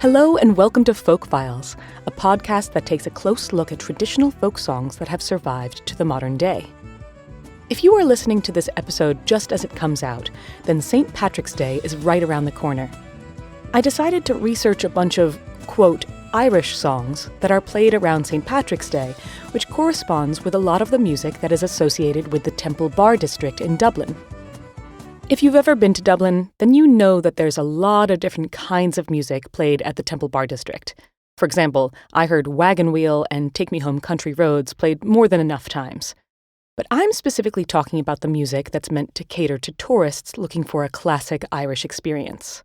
Hello and welcome to Folk Files, a podcast that takes a close look at traditional folk songs that have survived to the modern day. If you are listening to this episode just as it comes out, then St. Patrick's Day is right around the corner. I decided to research a bunch of, quote, Irish songs that are played around St. Patrick's Day, which corresponds with a lot of the music that is associated with the Temple Bar district in Dublin. If you've ever been to Dublin, then you know that there's a lot of different kinds of music played at the Temple Bar district. For example, I heard Wagon Wheel and Take Me Home Country Roads played more than enough times. But I'm specifically talking about the music that's meant to cater to tourists looking for a classic Irish experience.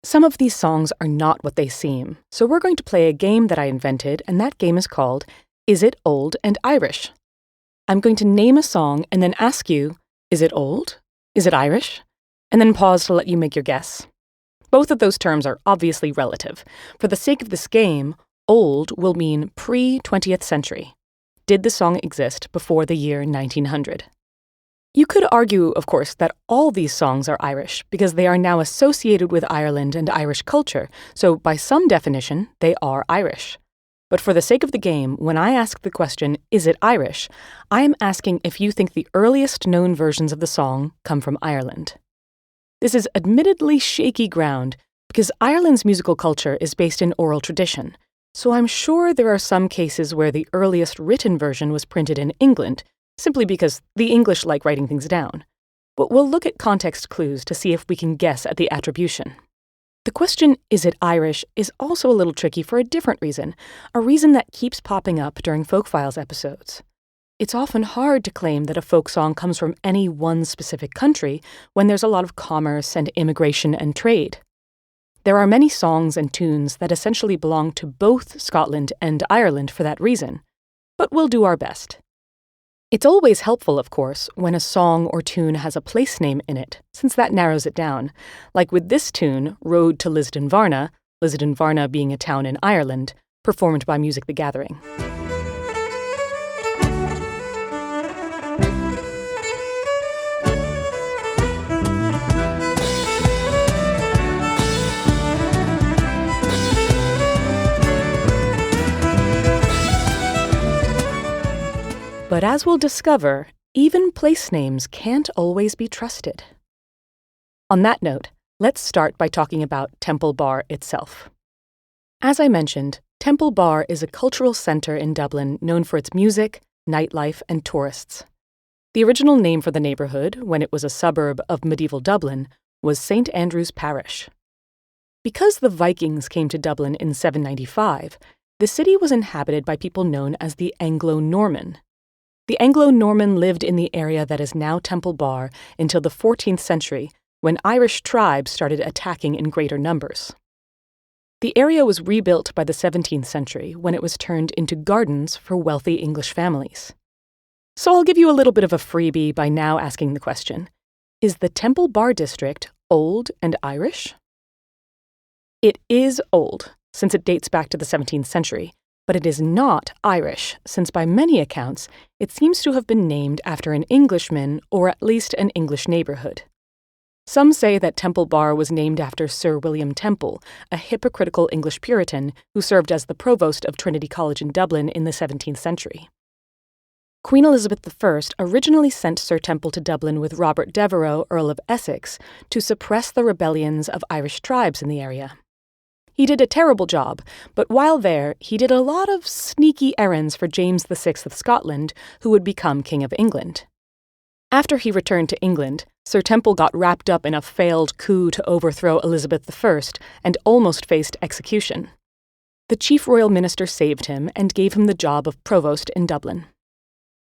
Some of these songs are not what they seem, so we're going to play a game that I invented, and that game is called Is It Old and Irish? I'm going to name a song and then ask you, is it old? Is it Irish? And then pause to let you make your guess. Both of those terms are obviously relative. For the sake of this game, old will mean pre-20th century. Did the song exist before the year 1900? You could argue, of course, that all these songs are Irish because they are now associated with Ireland and Irish culture, so by some definition, they are Irish. But for the sake of the game, when I ask the question, is it Irish, I am asking if you think the earliest known versions of the song come from Ireland. This is admittedly shaky ground because Ireland's musical culture is based in oral tradition, so I'm sure there are some cases where the earliest written version was printed in England, simply because the English like writing things down. But we'll look at context clues to see if we can guess at the attribution. The question, is it Irish, is also a little tricky for a different reason, a reason that keeps popping up during Folk Files episodes. It's often hard to claim that a folk song comes from any one specific country when there's a lot of commerce and immigration and trade. There are many songs and tunes that essentially belong to both Scotland and Ireland for that reason, but we'll do our best. It's always helpful, of course, when a song or tune has a place name in it, since that narrows it down, like with this tune, Road to Lisdoonvarna being a town in Ireland, performed by Music the Gathering. But as we'll discover, even place names can't always be trusted. On that note, let's start by talking about Temple Bar itself. As I mentioned, Temple Bar is a cultural centre in Dublin known for its music, nightlife, and tourists. The original name for the neighbourhood, when it was a suburb of medieval Dublin, was St. Andrew's Parish. Because the Vikings came to Dublin in 795, the city was inhabited by people known as the Anglo-Norman. The Anglo-Norman lived in the area that is now Temple Bar until the 14th century, when Irish tribes started attacking in greater numbers. The area was rebuilt by the 17th century, when it was turned into gardens for wealthy English families. So I'll give you a little bit of a freebie by now asking the question, is the Temple Bar district old and Irish? It is old, since it dates back to the 17th century, but it is not Irish, since by many accounts, it seems to have been named after an Englishman or at least an English neighbourhood. Some say that Temple Bar was named after Sir William Temple, a hypocritical English Puritan who served as the provost of Trinity College in Dublin in the 17th century. Queen Elizabeth I originally sent Sir Temple to Dublin with Robert Devereux, Earl of Essex, to suppress the rebellions of Irish tribes in the area. He did a terrible job, but while there, he did a lot of sneaky errands for James VI of Scotland, who would become King of England. After he returned to England, Sir Temple got wrapped up in a failed coup to overthrow Elizabeth I and almost faced execution. The chief royal minister saved him and gave him the job of provost in Dublin.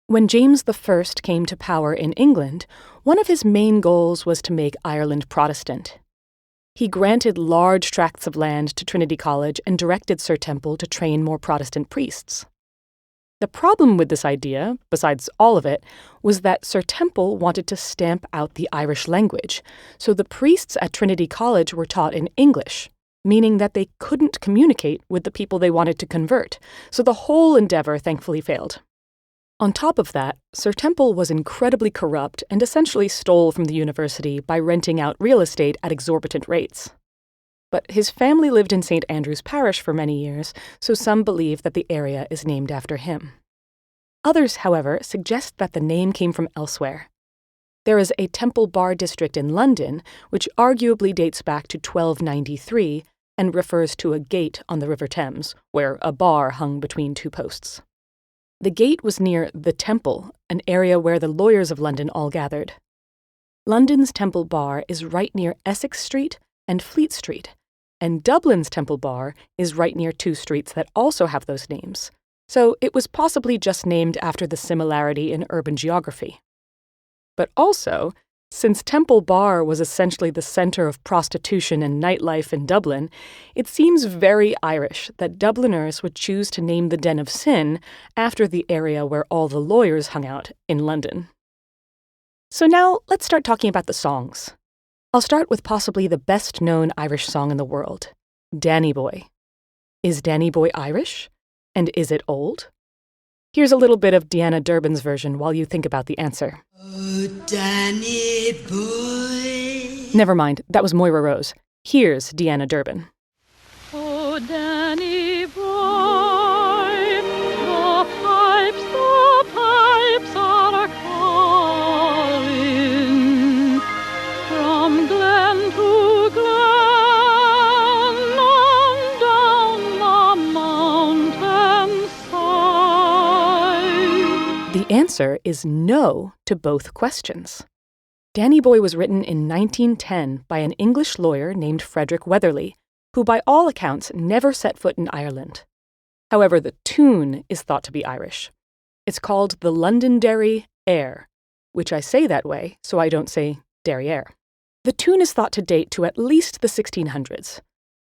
When James I came to power in England, one of his main goals was to make Ireland Protestant. He granted large tracts of land to Trinity College and directed Sir Temple to train more Protestant priests. The problem with this idea, besides all of it, was that Sir Temple wanted to stamp out the Irish language, so the priests at Trinity College were taught in English, meaning that they couldn't communicate with the people they wanted to convert, so the whole endeavor thankfully failed. On top of that, Sir Temple was incredibly corrupt and essentially stole from the university by renting out real estate at exorbitant rates. but his family lived in St. Andrew's Parish for many years, so some believe that the area is named after him. Others, however, suggest that the name came from elsewhere. There is a Temple Bar district in London, which arguably dates back to 1293 and refers to a gate on the River Thames, where a bar hung between two posts. The gate was near the Temple, an area where the lawyers of London all gathered. London's Temple Bar is right near Essex Street and Fleet Street, and Dublin's Temple Bar is right near two streets that also have those names, so it was possibly just named after the similarity in urban geography. But also, since Temple Bar was essentially the center of prostitution and nightlife in Dublin, it seems very Irish that Dubliners would choose to name the Den of Sin after the area where all the lawyers hung out in London. So now let's start talking about the songs. I'll start with possibly the best-known Irish song in the world, Danny Boy. Is Danny Boy Irish? And is it old? Here's a little bit of Deanna Durbin's version while you think about the answer. Oh, Danny Boy. Never mind, that was Moira Rose. Here's Deanna Durbin. Oh, Danny Boy, the pipes are calling from glen to glen on down the mountainside. The answer is no to both questions. Danny Boy was written in 1910 by an English lawyer named Frederick Weatherly, who by all accounts never set foot in Ireland. However, the tune is thought to be Irish. It's called the Londonderry Air, which I say that way so I don't say derriere. The tune is thought to date to at least the 1600s.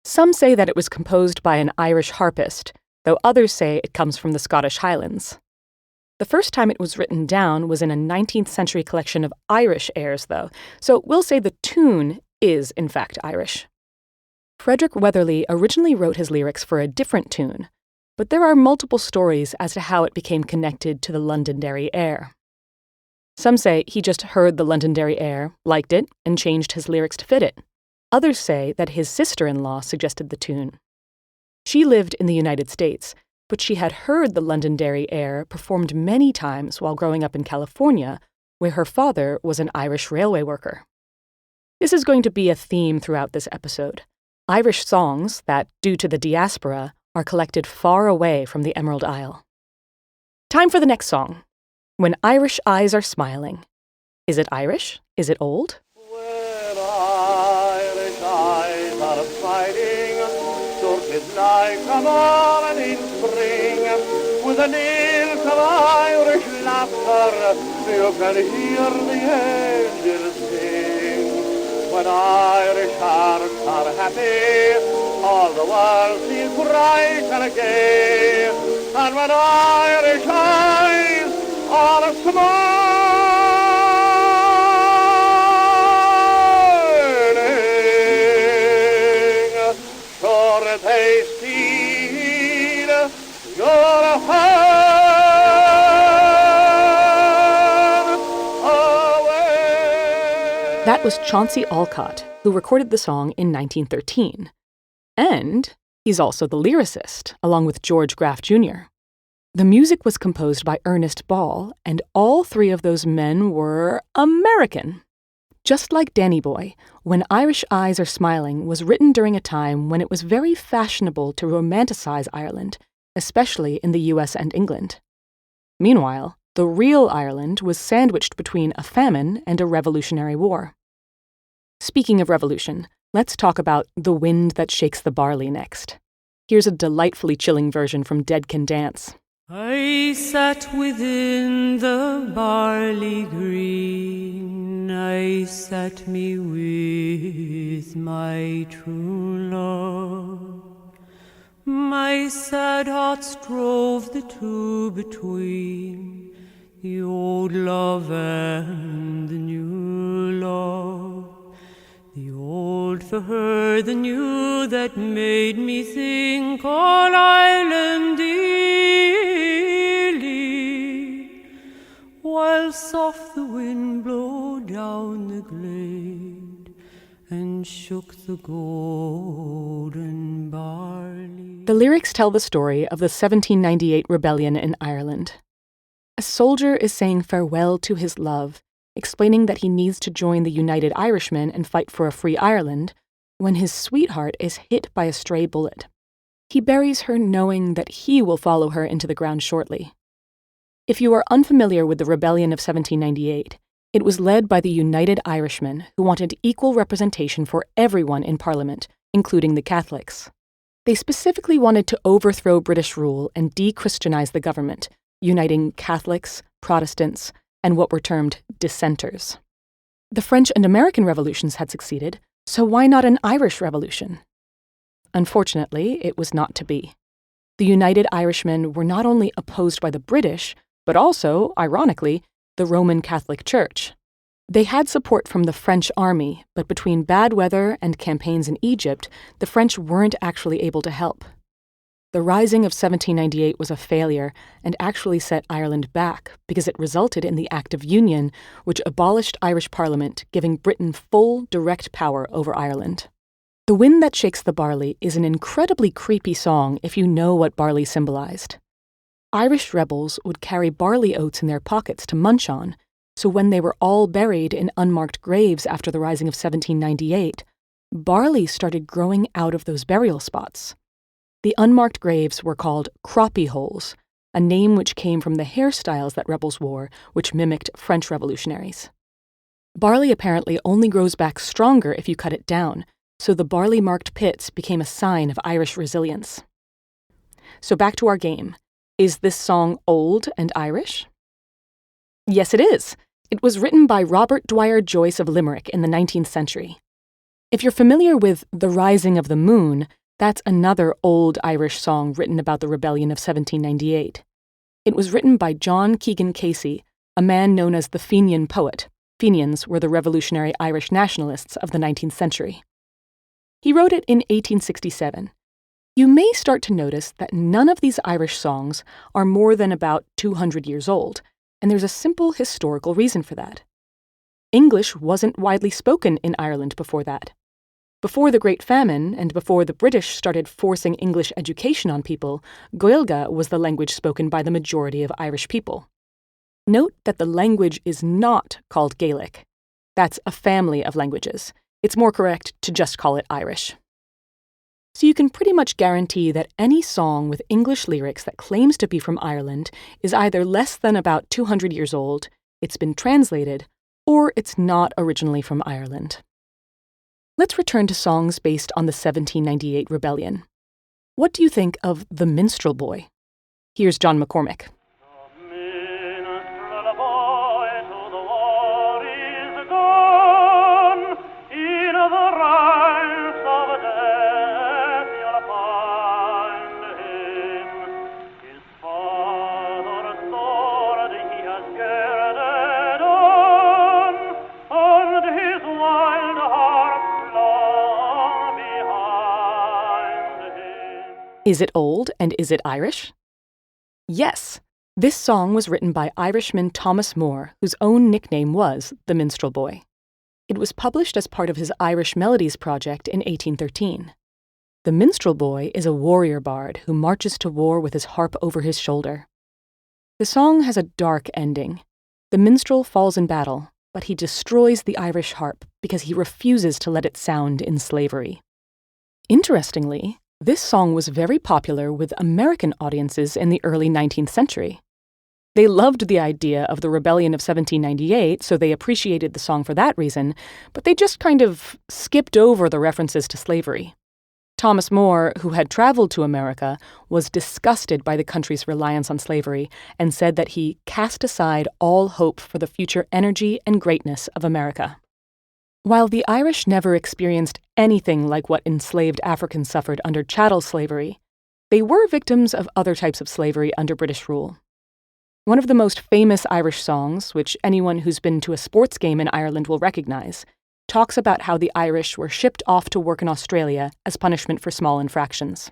Some say that it was composed by an Irish harpist, though others say it comes from the Scottish Highlands. The first time it was written down was in a 19th century collection of Irish airs, though, so we'll say the tune is, in fact, Irish. Frederick Weatherly originally wrote his lyrics for a different tune, but there are multiple stories as to how it became connected to the Londonderry Air. Some say he just heard the Londonderry Air, liked it, and changed his lyrics to fit it. Others say that his sister-in-law suggested the tune. She lived in the United States, but she had heard the Londonderry Air performed many times while growing up in California, where her father was an Irish railway worker. This is going to be a theme throughout this episode. Irish songs that, due to the diaspora, are collected far away from the Emerald Isle. Time for the next song. When Irish Eyes Are Smiling. Is it Irish? Is it old? When Irish eyes are smiling, it's like a morning spring, with an hint of Irish laughter, you can hear the angels sing. When Irish hearts are happy, all the world feels bright and gay. And when Irish eyes are smiling, sure they steal your heart away. That was Chauncey Olcott, who recorded the song in 1913. And he's also the lyricist, along with George Graff Jr. The music was composed by Ernest Ball, and all three of those men were American. Just like Danny Boy, When Irish Eyes Are Smiling was written during a time when it was very fashionable to romanticize Ireland, especially in the US and England. Meanwhile, the real Ireland was sandwiched between a famine and a revolutionary war. Speaking of revolution, let's talk about The Wind That Shakes the Barley next. Here's a delightfully chilling version from Dead Can Dance. I sat within the barley green, I sat me with my true love. My sad heart strove the two between, the old love and the new love. The old for her, the new that made me think all Ireland dearly, while soft the wind blow down the glade, and shook the golden barley. The lyrics tell the story of the 1798 rebellion in Ireland. A soldier is saying farewell to his love, explaining that he needs to join the United Irishmen and fight for a free Ireland, when his sweetheart is hit by a stray bullet. He buries her knowing that he will follow her into the ground shortly. If you are unfamiliar with the rebellion of 1798, it was led by the United Irishmen who wanted equal representation for everyone in Parliament, including the Catholics. They specifically wanted to overthrow British rule and de-Christianize the government, uniting Catholics, Protestants, and what were termed dissenters. The French and American revolutions had succeeded, so why not an Irish revolution? Unfortunately, it was not to be. The United Irishmen were not only opposed by the British, but also, ironically, the Roman Catholic Church. They had support from the French army, but between bad weather and campaigns in Egypt, the French weren't actually able to help. The Rising of 1798 was a failure and actually set Ireland back because it resulted in the Act of Union, which abolished Irish Parliament, giving Britain full, direct power over Ireland. The Wind That Shakes the Barley is an incredibly creepy song if you know what barley symbolized. Irish rebels would carry barley oats in their pockets to munch on, so when they were all buried in unmarked graves after the Rising of 1798, barley started growing out of those burial spots. The unmarked graves were called croppy holes, a name which came from the hairstyles that rebels wore, which mimicked French revolutionaries. Barley apparently only grows back stronger if you cut it down, so the barley-marked pits became a sign of Irish resilience. So back to our game. Is this song old and Irish? Yes, it is. It was written by Robert Dwyer Joyce of Limerick in the 19th century. If you're familiar with The Rising of the Moon, that's another old Irish song written about the rebellion of 1798. It was written by John Keegan Casey, a man known as the Fenian poet. Fenians were the revolutionary Irish nationalists of the 19th century. He wrote it in 1867. You may start to notice that none of these Irish songs are more than about 200 years old, and there's a simple historical reason for that. English wasn't widely spoken in Ireland before that. Before the Great Famine, and before the British started forcing English education on people, Gaeilge was the language spoken by the majority of Irish people. Note that the language is not called Gaelic. That's a family of languages. It's more correct to just call it Irish. So you can pretty much guarantee that any song with English lyrics that claims to be from Ireland is either less than about 200 years old, it's been translated, or it's not originally from Ireland. Let's return to songs based on the 1798 rebellion. What do you think of The Minstrel Boy? Here's John McCormick. Is it old and is it Irish? Yes. This song was written by Irishman Thomas Moore, whose own nickname was The Minstrel Boy. It was published as part of his Irish Melodies project in 1813. The Minstrel Boy is a warrior bard who marches to war with his harp over his shoulder. The song has a dark ending. The minstrel falls in battle, but he destroys the Irish harp because he refuses to let it sound in slavery. Interestingly, this song was very popular with American audiences in the early 19th century. They loved the idea of the rebellion of 1798, so they appreciated the song for that reason, but they just kind of skipped over the references to slavery. Thomas Moore, who had traveled to America, was disgusted by the country's reliance on slavery and said that he cast aside all hope for the future energy and greatness of America. While the Irish never experienced anything like what enslaved Africans suffered under chattel slavery, they were victims of other types of slavery under British rule. One of the most famous Irish songs, which anyone who's been to a sports game in Ireland will recognize, talks about how the Irish were shipped off to work in Australia as punishment for small infractions.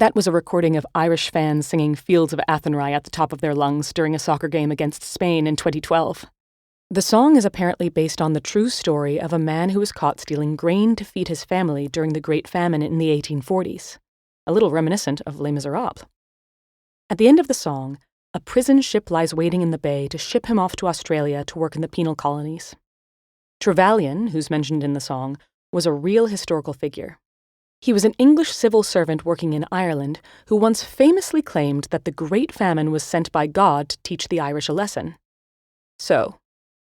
That was a recording of Irish fans singing Fields of Athenry at the top of their lungs during a soccer game against Spain in 2012. The song is apparently based on the true story of a man who was caught stealing grain to feed his family during the Great Famine in the 1840s, a little reminiscent of Les Miserables. At the end of the song, a prison ship lies waiting in the bay to ship him off to Australia to work in the penal colonies. Trevelyan, who's mentioned in the song, was a real historical figure. He was an English civil servant working in Ireland who once famously claimed that the Great Famine was sent by God to teach the Irish a lesson. So,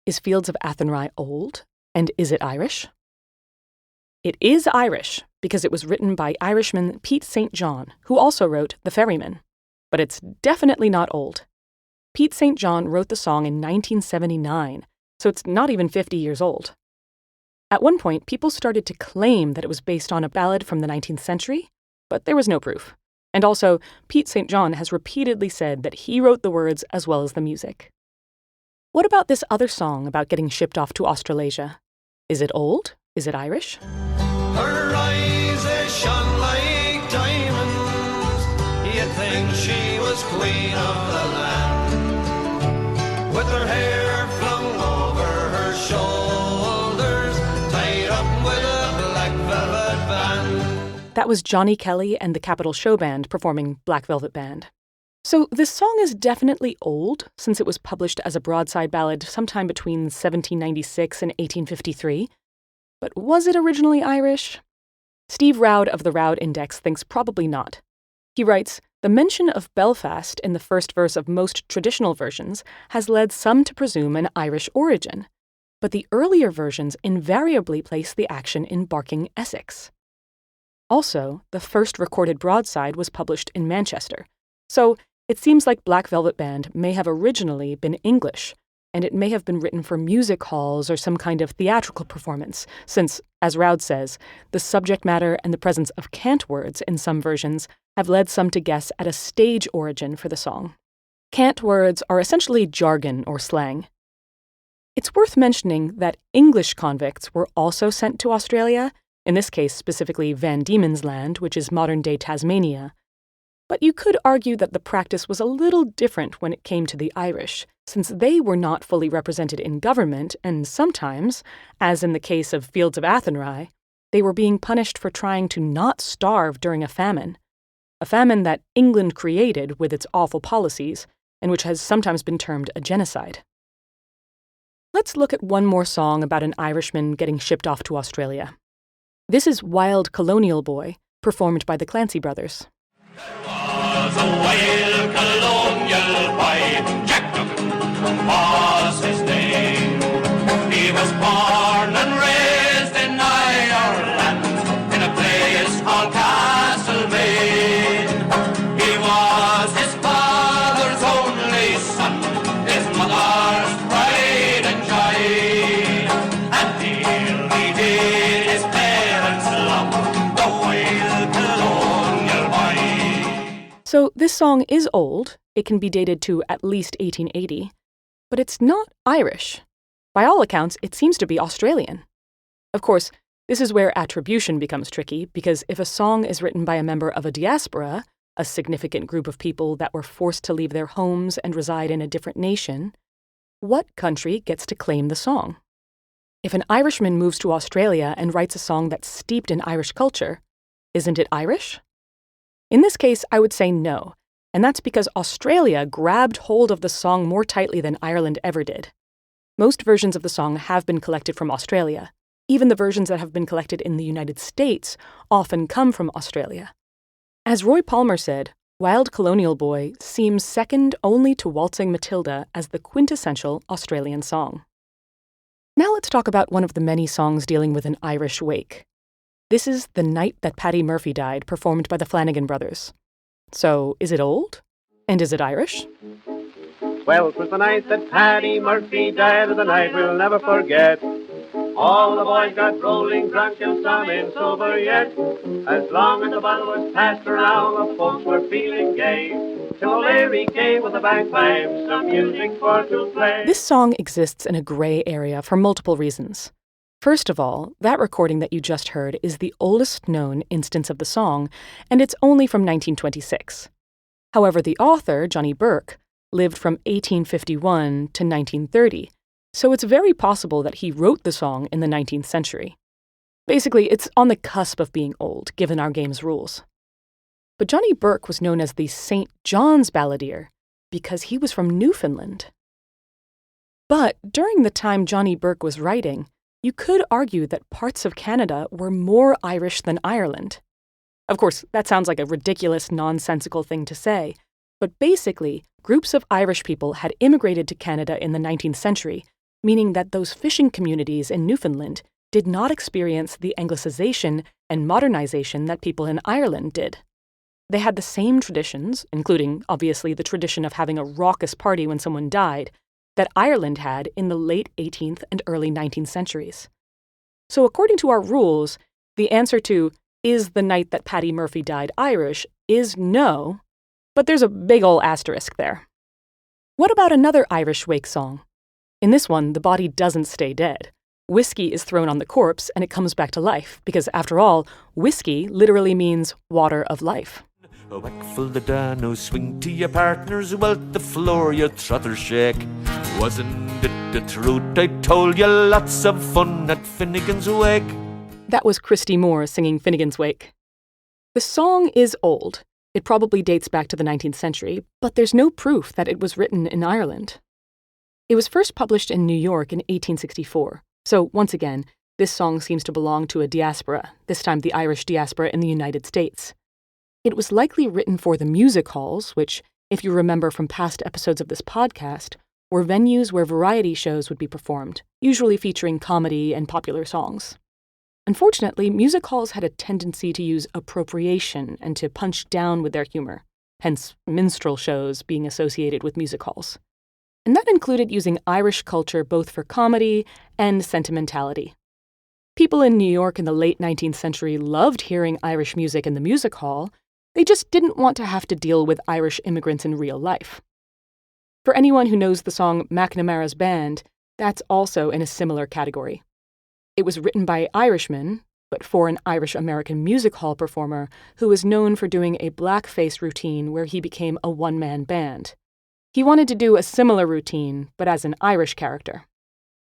is Fields of Athenry old, and is it Irish? It is Irish because it was written by Irishman Pete St. John, who also wrote The Ferryman. But it's definitely not old. Pete St. John wrote the song in 1979, so it's not even 50 years old. At one point, people started to claim that it was based on a ballad from the 19th century, but there was no proof. And also, Pete St. John has repeatedly said that he wrote the words as well as the music. What about this other song about getting shipped off to Australasia? Is it old? Is it Irish? Her eyes shone like diamonds. You'd think she was queen of the land. With her hair flung over her shoulders, tied up with a black velvet band. That was Johnny Kelly and the Capitol Show Band performing Black Velvet Band. So this song is definitely old, since it was published as a broadside ballad sometime between 1796 and 1853. But was it originally Irish? Steve Roud of the Roud Index thinks probably not. He writes, "The mention of Belfast in the first verse of most traditional versions has led some to presume an Irish origin, but the earlier versions invariably place the action in Barking, Essex. Also, the first recorded broadside was published in Manchester, so it seems like Black Velvet Band may have originally been English, and it may have been written for music halls or some kind of theatrical performance, since, as Roud says, the subject matter and the presence of cant words in some versions have led some to guess at a stage origin for the song. Cant words are essentially jargon or slang. It's worth mentioning that English convicts were also sent to Australia, in this case specifically Van Diemen's Land, which is modern-day Tasmania. But you could argue that the practice was a little different when it came to the Irish, since they were not fully represented in government, and sometimes, as in the case of Fields of Athenry, they were being punished for trying to not starve during a famine that England created with its awful policies, and which has sometimes been termed a genocide. Let's look at one more song about an Irishman getting shipped off to Australia. This is Wild Colonial Boy, performed by the Clancy Brothers. Was a wild colonial boy, Jack was his name. He was born and raised in Ireland, in a place called Castlemaine. He was his father's only son, his mother's pride and joy. And dearly did his parents love the wild colonial boy. So this song is old. It can be dated to at least 1880. But it's not Irish. By all accounts, it seems to be Australian. Of course, this is where attribution becomes tricky, because if a song is written by a member of a diaspora, a significant group of people that were forced to leave their homes and reside in a different nation, what country gets to claim the song? If an Irishman moves to Australia and writes a song that's steeped in Irish culture, isn't it Irish? In this case, I would say no, and that's because Australia grabbed hold of the song more tightly than Ireland ever did. Most versions of the song have been collected from Australia. Even the versions that have been collected in the United States often come from Australia. As Roy Palmer said, Wild Colonial Boy seems second only to Waltzing Matilda as the quintessential Australian song. Now let's talk about one of the many songs dealing with an Irish wake. This is The Night That Paddy Murphy Died, performed by the Flanagan Brothers. So, is it old? And is it Irish? Well, 'twas the night that Paddy Murphy died, the night we'll never forget. All the boys got rolling drunk and some ain't sober yet. As long as the bottle was passed around, the folks were feeling gay. Till O'Leary came with a bagpipe, some music for to play. This song exists in a gray area for multiple reasons. First of all, that recording that you just heard is the oldest known instance of the song, and it's only from 1926. However, the author, Johnny Burke, lived from 1851 to 1930, so it's very possible that he wrote the song in the 19th century. Basically, it's on the cusp of being old, given our game's rules. But Johnny Burke was known as the St. John's Balladeer because he was from Newfoundland. But during the time Johnny Burke was writing, you could argue that parts of Canada were more Irish than Ireland. Of course, that sounds like a ridiculous, nonsensical thing to say, but basically, groups of Irish people had immigrated to Canada in the 19th century, meaning that those fishing communities in Newfoundland did not experience the Anglicization and modernization that people in Ireland did. They had the same traditions, including, obviously, the tradition of having a raucous party when someone died, that Ireland had in the late 18th and early 19th centuries. So according to our rules, the answer to, is the night that Paddy Murphy died Irish, is no, but there's a big ol' asterisk there. What about another Irish wake song? In this one, the body doesn't stay dead. Whiskey is thrown on the corpse and it comes back to life, because after all, whiskey literally means water of life. A whack full the dano, swing to your partners, welt the floor, you trotter shake. Wasn't it the truth? I told you lots of fun at Finnegan's Wake. That was Christy Moore singing Finnegan's Wake. The song is old. It probably dates back to the 19th century, but there's no proof that it was written in Ireland. It was first published in New York in 1864. So, once again, this song seems to belong to a diaspora, this time the Irish diaspora in the United States. It was likely written for the music halls, which, if you remember from past episodes of this podcast, were venues where variety shows would be performed, usually featuring comedy and popular songs. Unfortunately, music halls had a tendency to use appropriation and to punch down with their humor, hence minstrel shows being associated with music halls. And that included using Irish culture both for comedy and sentimentality. People in New York in the late 19th century loved hearing Irish music in the music hall. They just didn't want to have to deal with Irish immigrants in real life. For anyone who knows the song McNamara's Band, that's also in a similar category. It was written by Irishmen, but for an Irish-American music hall performer who was known for doing a blackface routine where he became a one-man band. He wanted to do a similar routine, but as an Irish character.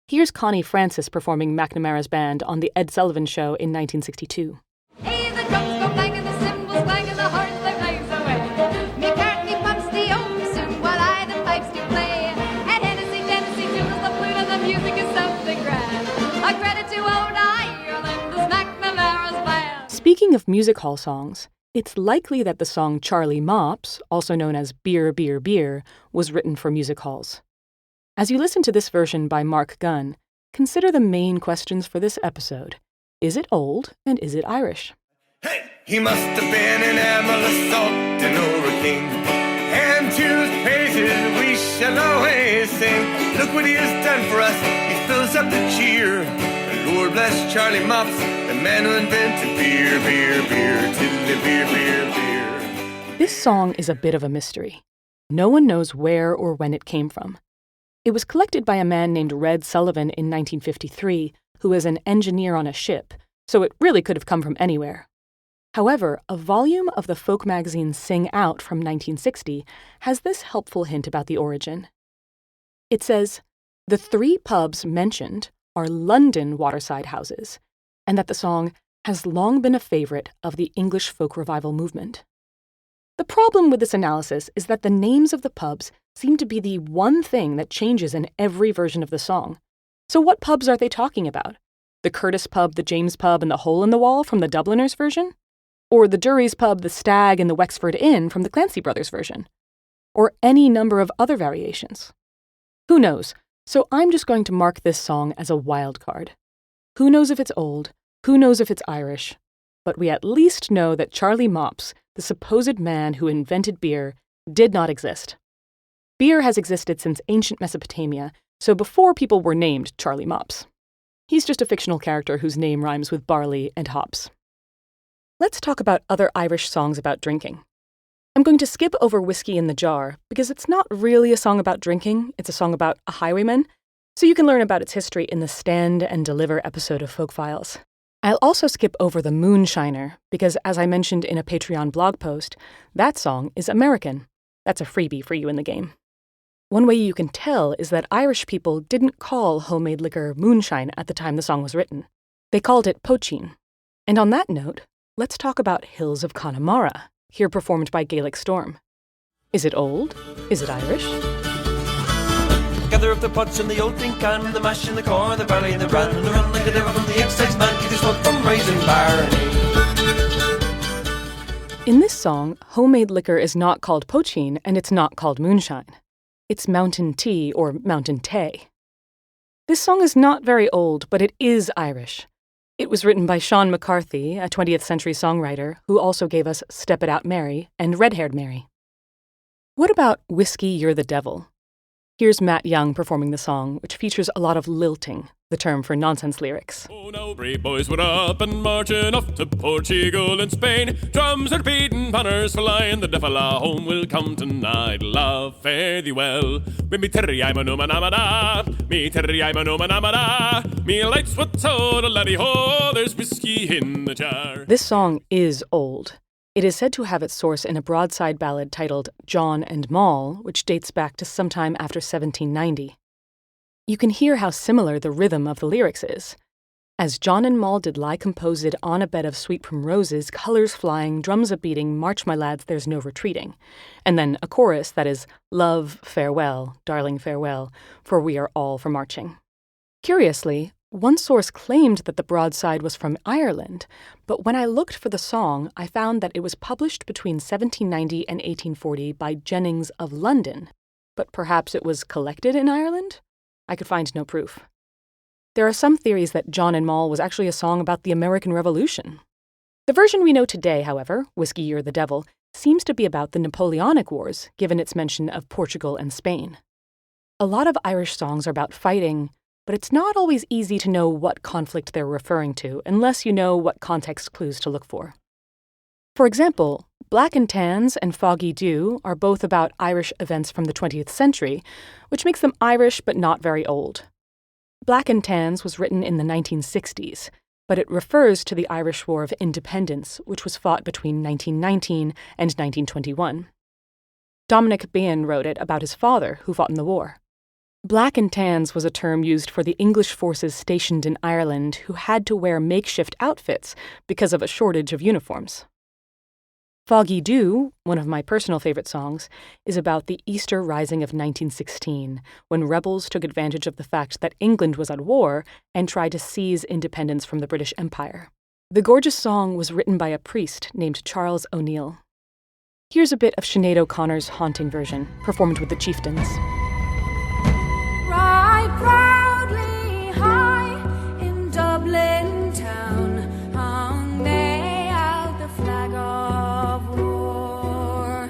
Here's Connie Francis performing McNamara's Band on The Ed Sullivan Show in 1962. Hey, the drums go banging, the cymbals clanging, the horns they blaze away. Me Cartney pumps the oak soon while I the pipes do play. And Hennessy tunes the flute and the music is something grand. A credit to old Ireland, this McNamara's Band. Speaking of music hall songs, it's likely that the song Charlie Mops, also known as Beer, Beer, Beer, was written for music halls. As you listen to this version by Mark Gunn, consider the main questions for this episode. Is it old, and is it Irish? Hey, he must have been an Emily Salt and over king. And to his praises we shall always sing. Look what he has done for us, he fills up the cheer. The Lord bless Charlie Mops, the man who invented beer, beer, beer, tiddly beer, beer, beer. This song is a bit of a mystery. No one knows where or when it came from. It was collected by a man named Red Sullivan in 1953, who was an engineer on a ship, so it really could have come from anywhere. However, a volume of the folk magazine Sing Out from 1960 has this helpful hint about the origin. It says, the 3 pubs mentioned are London waterside houses, and that the song has long been a favorite of the English folk revival movement. The problem with this analysis is that the names of the pubs seem to be the one thing that changes in every version of the song. So what pubs are they talking about? The Curtis pub, the James pub, and the Hole in the Wall from the Dubliners version? Or the Dury's pub, the Stag, and the Wexford Inn from the Clancy Brothers version? Or any number of other variations? Who knows? So I'm just going to mark this song as a wild card. Who knows if it's old? Who knows if it's Irish? But we at least know that Charlie Mops, the supposed man who invented beer, did not exist. Beer has existed since ancient Mesopotamia, so before people were named Charlie Mops. He's just a fictional character whose name rhymes with barley and hops. Let's talk about other Irish songs about drinking. I'm going to skip over Whiskey in the Jar because it's not really a song about drinking, it's a song about a highwayman, So you can learn about its history in the Stand and Deliver episode of Folk Files. I'll also skip over the Moonshiner, because as I mentioned in a Patreon blog post, that song is American. That's a freebie for you in the game. One way you can tell is that Irish people didn't call homemade liquor moonshine at the time the song was written. They called it poaching. And on that note, let's talk about Hills of Connemara, here performed by Gaelic Storm. Is it old? Is it Irish? Gather up the pots and the old tin can, the mash in the corn, the barley and the bran, and the run like a devil from the excise man, keep the smoke from raising barley. In this song, homemade liquor is not called poaching and it's not called moonshine. It's mountain tea or mountain tay. This song is not very old, but it is Irish. It was written by Sean McCarthy, a 20th century songwriter who also gave us Step It Out Mary and Red-Haired Mary. What about Whiskey You're the Devil? Here's Matt Young performing the song, which features a lot of lilting, the term for nonsense lyrics. Oh, now brave boys were up and marching off to Portugal and Spain. Drums are beating, banners flying, the devil a home will come tonight. Love, fare thee well. Me terry I'm a no manamada. Me terry I'm a no manamada. Me lights what soda laddie ho. There's whiskey in the jar. This song is old. It is said to have its source in a broadside ballad titled John and Moll, which dates back to sometime after 1790. You can hear how similar the rhythm of the lyrics is. As John and Moll did lie composed on a bed of sweet primroses, colours flying, drums a-beating, march my lads, there's no retreating. And then a chorus that is, love, farewell, darling, farewell, for we are all for marching. Curiously, one source claimed that the broadside was from Ireland, but when I looked for the song, I found that it was published between 1790 and 1840 by Jennings of London. But perhaps it was collected in Ireland? I could find no proof. There are some theories that John and Moll was actually a song about the American Revolution. The version we know today, however, Whiskey You're the Devil, seems to be about the Napoleonic Wars, given its mention of Portugal and Spain. A lot of Irish songs are about fighting, but it's not always easy to know what conflict they're referring to unless you know what context clues to look for. For example, Black and Tans and Foggy Dew are both about Irish events from the 20th century, which makes them Irish but not very old. Black and Tans was written in the 1960s, but it refers to the Irish War of Independence, which was fought between 1919 and 1921. Dominic Behan wrote it about his father, who fought in the war. Black and Tans was a term used for the English forces stationed in Ireland who had to wear makeshift outfits because of a shortage of uniforms. Foggy Dew, one of my personal favorite songs, is about the Easter Rising of 1916, when rebels took advantage of the fact that England was at war and tried to seize independence from the British Empire. The gorgeous song was written by a priest named Charles O'Neill. Here's a bit of Sinead O'Connor's haunting version, performed with the Chieftains. Right proudly high in Dublin town hung they out the flag of war.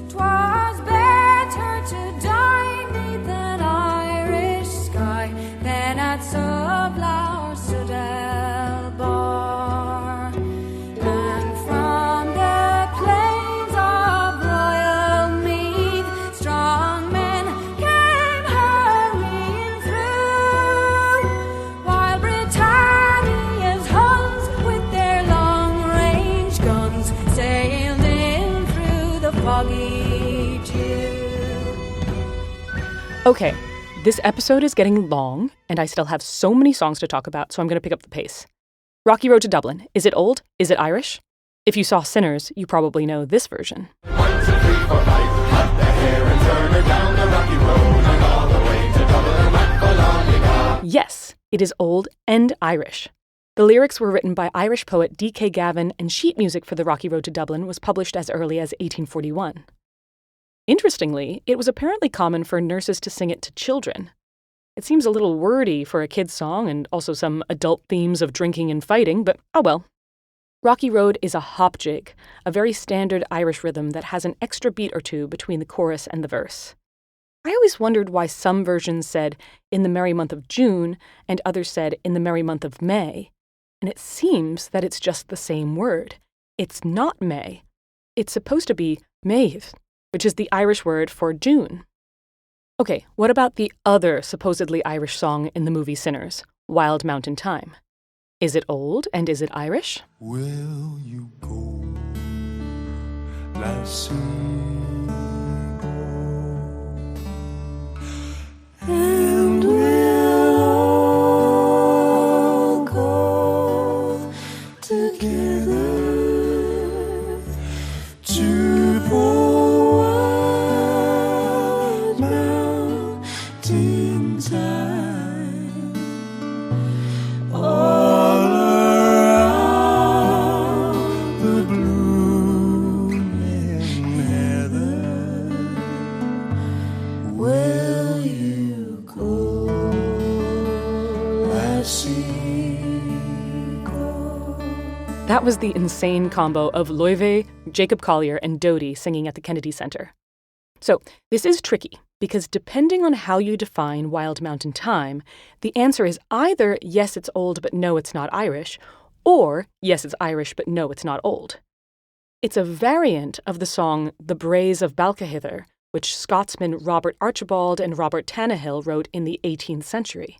'Twas better to die 'neath an Irish sky than at Sublour Studel bar. And from the plains of Royal Meath strong men came hurrying through, while Britannia's Huns with their long-range guns sailed in through the foggy dew. Okay, this episode is getting long, and I still have so many songs to talk about, so I'm going to pick up the pace. Rocky Road to Dublin. Is it old? Is it Irish? If you saw Sinners, you probably know this version. 1, 2, 3, 4, 5, cut the hair and turn her down the rocky road and all the way to Dublin, whack along you go. Yes, it is old and Irish. The lyrics were written by Irish poet D.K. Gavin, and sheet music for the Rocky Road to Dublin was published as early as 1841. Interestingly, it was apparently common for nurses to sing it to children. It seems a little wordy for a kid's song and also some adult themes of drinking and fighting, but oh well. Rocky Road is a hop jig, a very standard Irish rhythm that has an extra beat or two between the chorus and the verse. I always wondered why some versions said, "in the merry month of June," and others said, "in the merry month of May." And it seems that it's just the same word. It's not May. It's supposed to be Maeve, which is the Irish word for June. Okay, what about the other supposedly Irish song in the movie Sinners, Wild Mountain Thyme? Is it old and is it Irish? Will you go, lassie, go? And we'll all go together to poor Wild Mountain Thyme. All around the blooming heather, will you go, lassie, go? That was the insane combo of Loive, Jacob Collier, and Doty singing at the Kennedy Center. So this is tricky, because depending on how you define Wild Mountain Thyme, the answer is either yes, it's old, but no, it's not Irish, or yes, it's Irish, but no, it's not old. It's a variant of the song The Braes of Balquhidder, which Scotsmen Robert Archibald and Robert Tannahill wrote in the 18th century.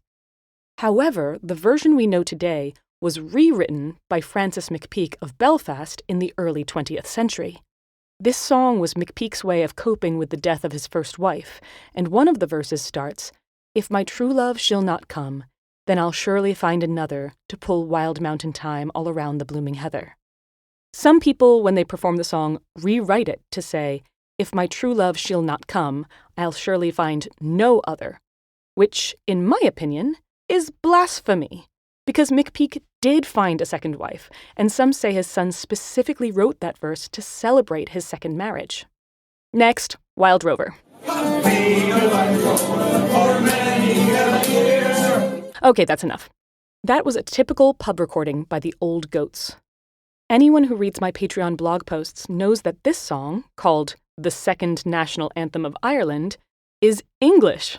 However, the version we know today was rewritten by Francis McPeake of Belfast in the early 20th century. This song was McPeake's way of coping with the death of his first wife, and one of the verses starts, "If my true love shall not come, then I'll surely find another to pull Wild Mountain Thyme all around the blooming heather." Some people, when they perform the song, rewrite it to say, "If my true love shall not come, I'll surely find no other," which, in my opinion, is blasphemy, because McPeake did find a second wife, and some say his son specifically wrote that verse to celebrate his second marriage. Next, Wild Rover. Okay, that's enough. That was a typical pub recording by the Old Goats. Anyone who reads my Patreon blog posts knows that this song, called the Second National Anthem of Ireland, is English.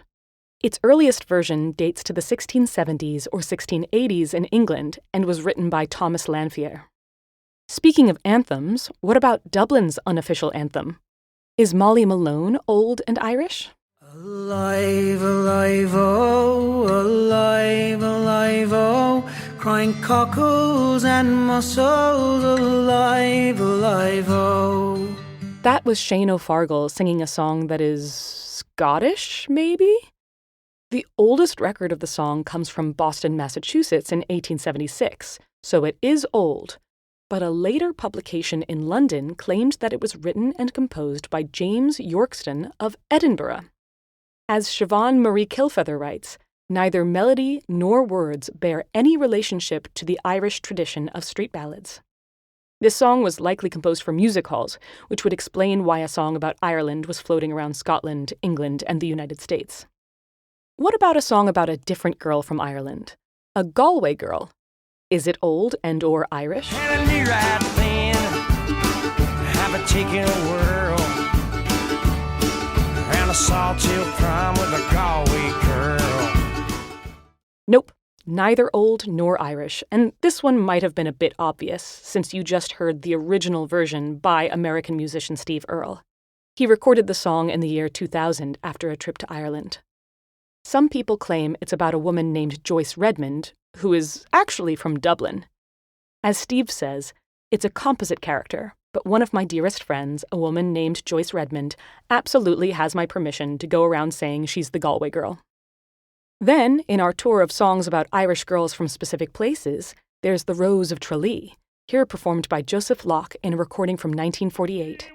Its earliest version dates to the 1670s or 1680s in England and was written by Thomas Lanfear. Speaking of anthems, what about Dublin's unofficial anthem? Is Molly Malone old and Irish? Alive, alive, oh, alive, alive, oh, crying cockles and mussels, alive, alive, oh. That was Shane O'Fargall singing a song that is Scottish, maybe? The oldest record of the song comes from Boston, Massachusetts in 1876, so it is old. But a later publication in London claimed that it was written and composed by James Yorkston of Edinburgh. As Siobhan Marie Kilfeather writes, neither melody nor words bear any relationship to the Irish tradition of street ballads. This song was likely composed for music halls, which would explain why a song about Ireland was floating around Scotland, England, and the United States. What about a song about a different girl from Ireland? A Galway girl. Is it old and or Irish? And a new right then, have a chicken whirl, and a sawtill prom with a Galway girl. Nope, neither old nor Irish, and this one might have been a bit obvious, since you just heard the original version by American musician Steve Earle. He recorded the song in the year 2000 after a trip to Ireland. Some people claim it's about a woman named Joyce Redmond, who is actually from Dublin. As Steve says, it's a composite character, but one of my dearest friends, a woman named Joyce Redmond, absolutely has my permission to go around saying she's the Galway girl. Then, in our tour of songs about Irish girls from specific places, there's The Rose of Tralee, here performed by Joseph Locke in a recording from 1948.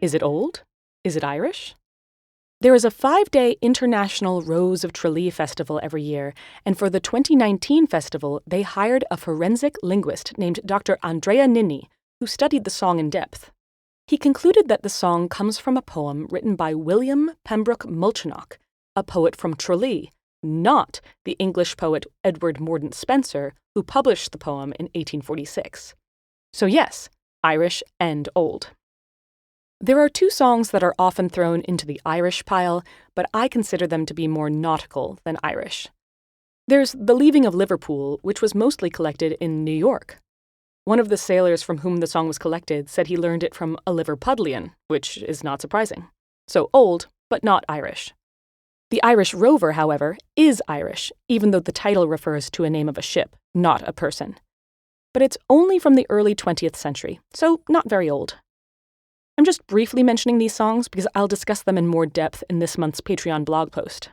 Is it old? Is it Irish? There is a 5-day International Rose of Tralee festival every year, and for the 2019 festival, they hired a forensic linguist named Dr. Andrea Ninni, who studied the song in depth. He concluded that the song comes from a poem written by William Pembroke Mulchinock, a poet from Tralee, not the English poet Edward Mordaunt Spencer, who published the poem in 1846. So yes, Irish and old. There are two songs that are often thrown into the Irish pile, but I consider them to be more nautical than Irish. There's The Leaving of Liverpool, which was mostly collected in New York. One of the sailors from whom the song was collected said he learned it from a Liverpudlian, which is not surprising. So old, but not Irish. The Irish Rover, however, is Irish, even though the title refers to a name of a ship, not a person. But it's only from the early 20th century, so not very old. I'm just briefly mentioning these songs because I'll discuss them in more depth in this month's Patreon blog post.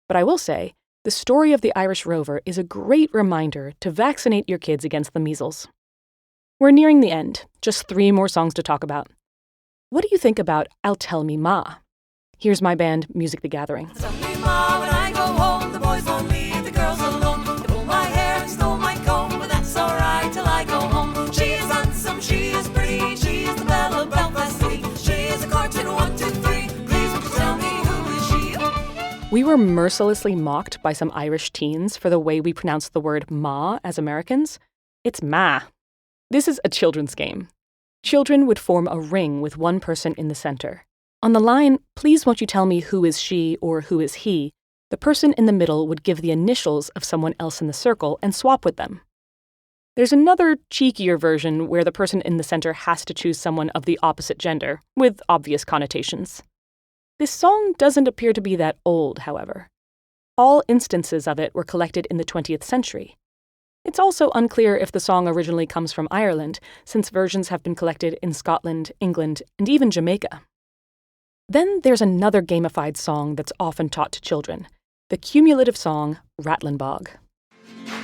But I will say, the story of the Irish Rover is a great reminder to vaccinate your kids against the measles. We're nearing the end, just 3 more songs to talk about. What do you think about I'll Tell Me Ma? Here's my band, Music the Gathering. Tell me, Ma, when I go home, the boys won't leave the girls alone. They pulled my hair and stole my comb, but that's alright till I go home. She is handsome, she is pretty, she is the belle of Belfast City. She is a courtin' 1, 2, 3. Please won't you tell me who is she? We were mercilessly mocked by some Irish teens for the way we pronounce the word ma as Americans. It's ma. This is a children's game. Children would form a ring with one person in the center. On the line, please won't you tell me who is she or who is he, the person in the middle would give the initials of someone else in the circle and swap with them. There's another cheekier version where the person in the center has to choose someone of the opposite gender, with obvious connotations. This song doesn't appear to be that old, however. All instances of it were collected in the 20th century. It's also unclear if the song originally comes from Ireland, since versions have been collected in Scotland, England, and even Jamaica. Then there's another gamified song that's often taught to children, the cumulative song Rattlin' Bog.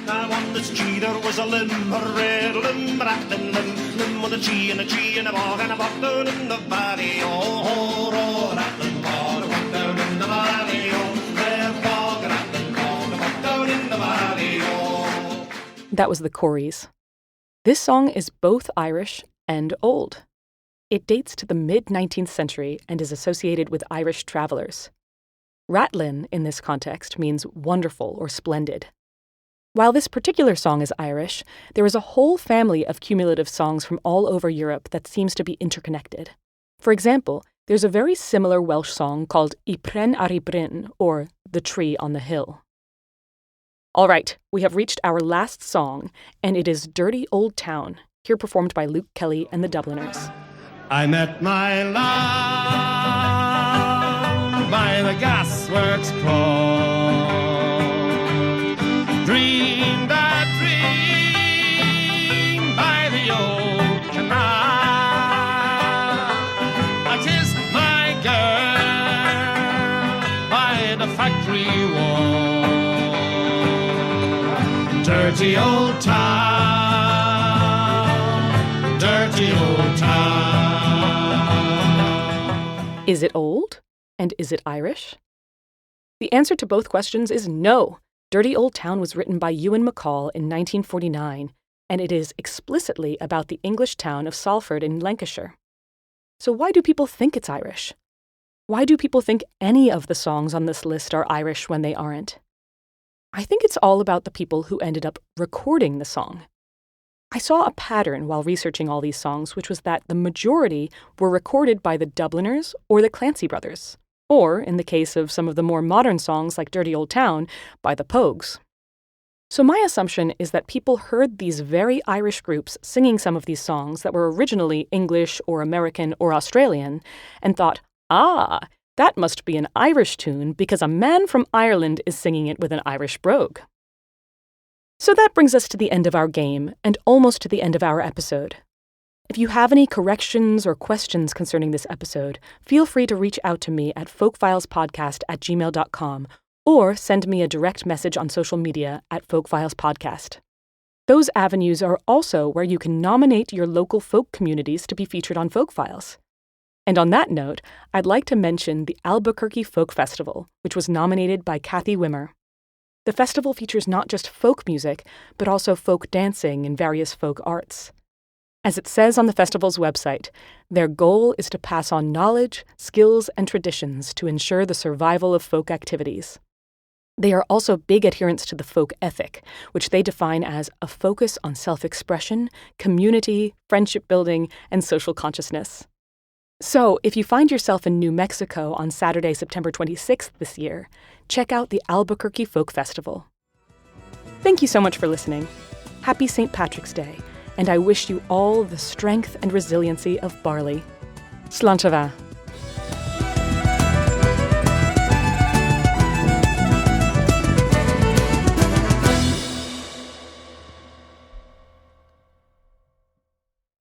Now on this tree there was a limb, a red limb, rattling limb with a tree and a bog and a bog down in the valley. Oh, rattling bog, a bog down in the valley. Oh, red bog, rattling bog, a bog down in the valley. Oh. That was the Corries. This song is both Irish and old. It dates to the mid-19th century and is associated with Irish travelers. Rattlin, in this context, means wonderful or splendid. While this particular song is Irish, there is a whole family of cumulative songs from all over Europe that seems to be interconnected. For example, there's a very similar Welsh song called I Pren ar I Bryn, or The Tree on the Hill. All right, we have reached our last song, and it is Dirty Old Town, here performed by Luke Kelly and the Dubliners. I met my love by the gasworks cross, dreamed that dream by the old canal. I kissed my girl by the factory wall. Dirty old town, dirty old town. Is it old? And is it Irish? The answer to both questions is no. Dirty Old Town was written by Ewan MacColl in 1949, and it is explicitly about the English town of Salford in Lancashire. So why do people think it's Irish? Why do people think any of the songs on this list are Irish when they aren't? I think it's all about the people who ended up recording the song. I saw a pattern while researching all these songs, which was that the majority were recorded by the Dubliners or the Clancy brothers, or, in the case of some of the more modern songs like Dirty Old Town, by the Pogues. So my assumption is that people heard these very Irish groups singing some of these songs that were originally English or American or Australian, and thought, that must be an Irish tune because a man from Ireland is singing it with an Irish brogue. So that brings us to the end of our game, and almost to the end of our episode. If you have any corrections or questions concerning this episode, feel free to reach out to me at folkfilespodcast@gmail.com or send me a direct message on social media at folkfilespodcast. Those avenues are also where you can nominate your local folk communities to be featured on Folk Files. And on that note, I'd like to mention the Albuquerque Folk Festival, which was nominated by Kathy Wimmer. The festival features not just folk music, but also folk dancing and various folk arts. As it says on the festival's website, their goal is to pass on knowledge, skills, and traditions to ensure the survival of folk activities. They are also big adherents to the folk ethic, which they define as a focus on self-expression, community, friendship building, and social consciousness. So, if you find yourself in New Mexico on Saturday, September 26th this year, check out the Albuquerque Folk Festival. Thank you so much for listening. Happy St. Patrick's Day, and I wish you all the strength and resiliency of barley. Slán se bheith.